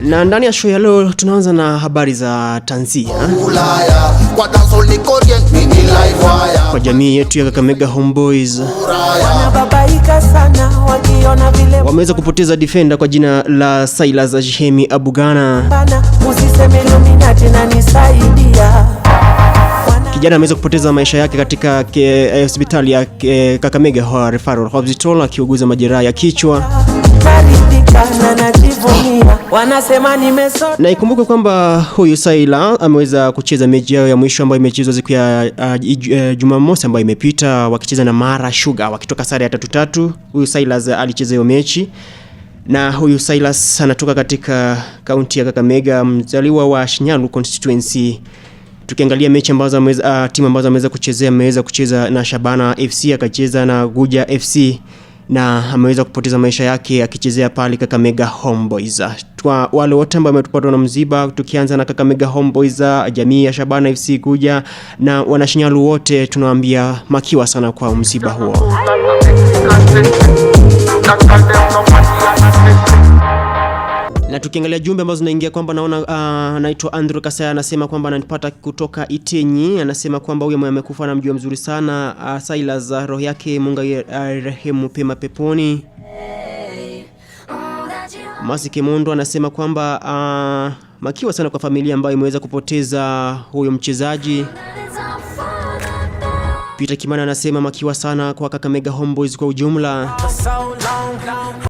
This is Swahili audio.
Na ndani ya show ya leo tunaanza na habari za tanzia kwa jamii yetu ya Kakamega Homeboys. Wameweza kupoteza defender kwa jina la Silas Jihemi Abugana. Kijana ameweza kupoteza maisha yake katika hospitali ya Kakamega Referral Hospital akiuguza majeraha ya kichwa. Na ikumbuke kwamba huyu Saila ameweza kucheza mechi yao ya mwisho ambayo imechezwa siku ya Jumamosi ambayo imepita, wakicheza na Mara Sugar wakitoka sare ya 3-3. Huyu Silas alicheza hiyo mechi, na huyu Silas anatoka katika kaunti ya Kakamega, mzaliwa wa Shinyalu constituency. Tukiangalia mechi ambazo timu ambazo ameweza kuchezea, ameweza kucheza na Shabana FC, akacheza na Guja FC, na ameweza kupoteza maisha yake akichezea pale Kakamega Homeboys. Kwa wale wote ambao wametupata na mziba, tukianza na Kakamega Homeboys, jamii ya Shabana FC, Guja na wanashinyalu wote, tunawaambia makiwa sana kwa msiba huo. Na tukiangalia jumbe ambazo zinaingia kwamba naona anaitwa Andrew Kasaya, anasema kwamba ananipata kutoka Itenyi, anasema kwamba huyo amekufa na mjua mzuri sana Silas, roho yake Mungu arehemu pema peponi. Masi Kemondo anasema kwamba makiwa sana kwa familia ambayo imeweza kupoteza huyo mchezaji. Peter Kimana anasema makiwa sana kwa Kakamega Homeboys kwa ujumla.